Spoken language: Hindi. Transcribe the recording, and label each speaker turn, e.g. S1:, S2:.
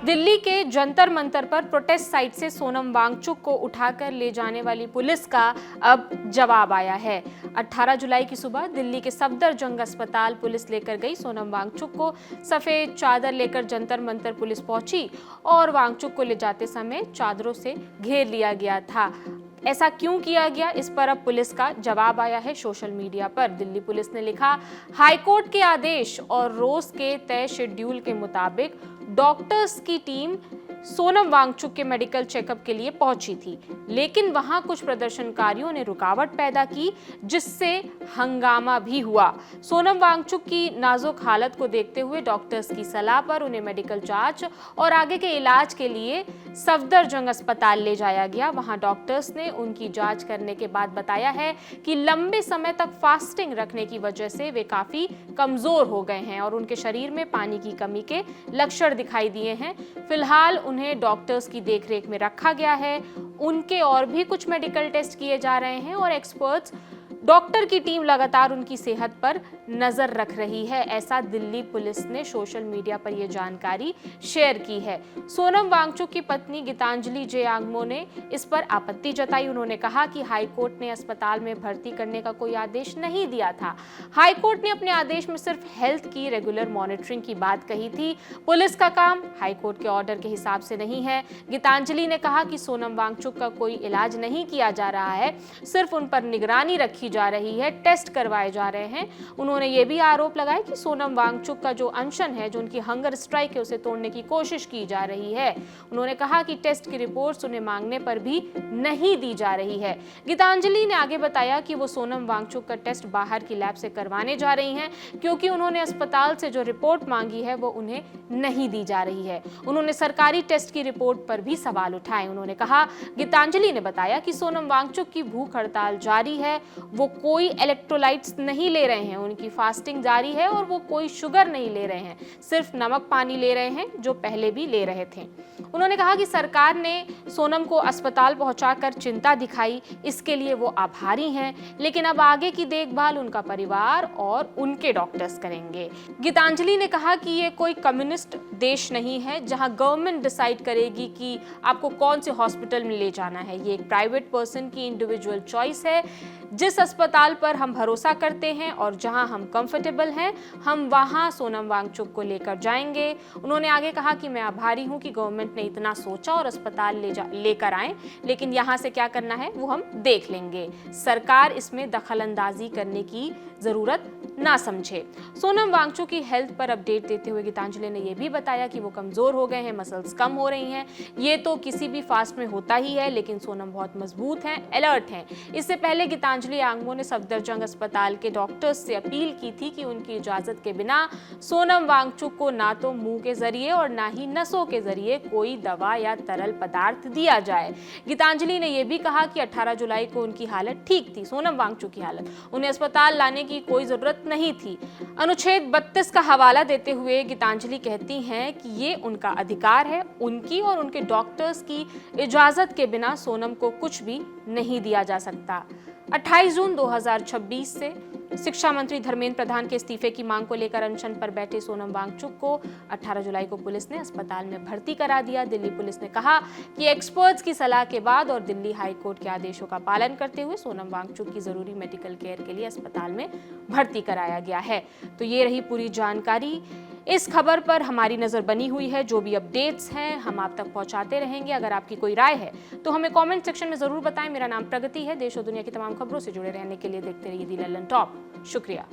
S1: दिल्ली के जंतर मंतर पर प्रोटेस्ट साइट से सोनम वांगचुक को उठाकर ले जाने वाली पुलिस का अब जवाब आया है। 18 जुलाई की सुबह दिल्ली के सफदरजंग अस्पताल पुलिस लेकर गई। सोनम वांगचुक को सफेद चादर लेकर जंतर मंतर पुलिस पहुंची और वांगचुक को ले जाते समय चादरों से घेर लिया गया था। ऐसा क्यों किया गया, इस पर अब पुलिस का जवाब आया है सोशल मीडिया पर। दिल्ली पुलिस ने लिखा, हाईकोर्ट के आदेश और रोज के तय शेड्यूल के मुताबिक डॉक्टर्स की टीम सोनम वांगचुक के मेडिकल चेकअप के लिए पहुंची थी, लेकिन वहां कुछ प्रदर्शनकारियों ने रुकावट पैदा की, जिससे हंगामा भी हुआ। सोनम वांगचुक की नाजुक हालत को देखते हुए डॉक्टर्स की सलाह पर उन्हें मेडिकल जांच और आगे के इलाज के लिए सफदरजंग अस्पताल ले जाया गया। वहां डॉक्टर्स ने उनकी जांच करने के बाद बताया है कि लंबे समय तक फास्टिंग रखने की वजह से वे काफी कमजोर हो गए हैं और उनके शरीर में पानी की कमी के लक्षण दिखाई दिए हैं। फिलहाल उन्हें डॉक्टर्स की देखरेख में रखा गया है। उनके और भी कुछ मेडिकल टेस्ट किए जा रहे हैं और एक्सपर्ट्स डॉक्टर की टीम लगातार उनकी सेहत पर नजर रख रही है। ऐसा दिल्ली पुलिस ने सोशल मीडिया पर यह जानकारी शेयर की है। सोनम वांगचुक की पत्नी गीतांजलि जे आंगमो ने इस पर आपत्ति जताई। उन्होंने कहा कि हाईकोर्ट ने अस्पताल में भर्ती करने का कोई आदेश नहीं दिया था। हाईकोर्ट ने अपने आदेश में सिर्फ हेल्थ की रेगुलर मॉनिटरिंग की बात कही थी। पुलिस का काम हाईकोर्ट के ऑर्डर के हिसाब से नहीं है। गीतांजलि ने कहा कि सोनम वांगचुक का कोई इलाज नहीं किया जा रहा है, सिर्फ उन पर निगरानी रखी जा रही है, टेस्ट करवाए जा रहे हैं। उन्होंने ये भी आरोप लगाया कि सोनम वांगचुक का जो अनशन है, जो उनकी हंगर स्ट्राइक है, उसे तोड़ने की कोशिश की जा रही है। उन्होंने कहा कि टेस्ट की रिपोर्ट्स उन्हें मांगने पर भी नहीं दी जा रही है। गीतांजलि ने आगे बताया कि वो सोनम वांगचुक का टेस्ट बाहर की लैब से करवाने जा रही हैं, क्योंकि उन्होंने अस्पताल से जो रिपोर्ट मांगी है वो उन्हें नहीं दी जा रही है। उन्होंने सरकारी टेस्ट की रिपोर्ट पर भी सवाल उठाए। उन्होंने कहा, गीतांजलि ने बताया कि सोनम वांगचुक की भूख हड़ताल जारी है, वो कोई इलेक्ट्रोलाइट्स नहीं ले रहे हैं, उनकी फास्टिंग जारी है और वो कोई शुगर नहीं ले रहे हैं, सिर्फ नमक पानी ले रहे हैं, जो पहले भी ले रहे थे। उन्होंने कहा कि सरकार ने सोनम को अस्पताल पहुंचाकर चिंता दिखाई, इसके लिए वो आभारी हैं, लेकिन अब आगे की देखभाल उनका परिवार और उनके डॉक्टर्स करेंगे। गीतांजलि ने कहा कि ये कोई कम्युनिस्ट देश नहीं है जहां गवर्नमेंट डिसाइड करेगी कि आपको कौन से हॉस्पिटल में ले जाना है। ये एक प्राइवेट पर्सन की इंडिविजुअल चॉइस है। जिस अस्पताल पर हम भरोसा करते हैं और जहां हम कंफर्टेबल हैं, हम वहां सोनम वांगचुक को लेकर जाएंगे। उन्होंने आगे कहा कि मैं आभारी हूं कि गवर्नमेंट ने इतना सोचा और अस्पताल लेकर आए, लेकिन यहां से क्या करना है वो हम देख लेंगे। सरकार इसमें दखलंदाजी करने की जरूरत ना समझे। सोनम वांगचुक की हेल्थ पर अपडेट देते हुए गीतांजलि ने यह भी बताया कि वो कमजोर हो गए हैं, मसल्स कम हो रही हैं। ये तो किसी भी फास्ट में होता ही है, लेकिन सोनम बहुत मजबूत हैं, अलर्ट हैं। इससे पहले गीतांजलि आंगमो ने सफदरजंग अस्पताल के डॉक्टर्स से अपील की थी कि उनकी इजाजत के बिना सोनम वांगचुक को ना तो मुंह के जरिए और ना ही नसों के जरिए कोई दवा या तरल पदार्थ दिया जाए। गीतांजलि ने यह भी कहा कि 18 जुलाई को उनकी हालत ठीक थी, सोनम वांगचुक की हालत, उन्हें अस्पताल लाने की कोई जरूरत नहीं थी। अनुच्छेद 32 का हवाला देते हुए गीतांजलि कहती हैं कि ये उनका अधिकार है, उनकी और उनके डॉक्टर्स की इजाजत के बिना सोनम को कुछ भी नहीं दिया जा सकता। 28 जून 2026 से शिक्षा मंत्री धर्मेंद्र प्रधान के इस्तीफे की मांग को लेकर अनशन पर बैठे सोनम वांगचुक को 18 जुलाई को पुलिस ने अस्पताल में भर्ती करा दिया। दिल्ली पुलिस ने कहा कि एक्सपर्ट्स की सलाह के बाद और दिल्ली हाई कोर्ट के आदेशों का पालन करते हुए सोनम वांगचुक की जरूरी मेडिकल केयर के लिए अस्पताल में भर्ती कराया गया है। तो ये रही पूरी जानकारी। इस खबर पर हमारी नजर बनी हुई है। जो भी अपडेट्स हैं हम आप तक पहुंचाते रहेंगे। अगर आपकी कोई राय है तो हमें कमेंट सेक्शन में जरूर बताएं। मेरा नाम प्रगति है। देश और दुनिया की तमाम खबरों से जुड़े रहने के लिए देखते रहिए दी लल्लन टॉप। शुक्रिया।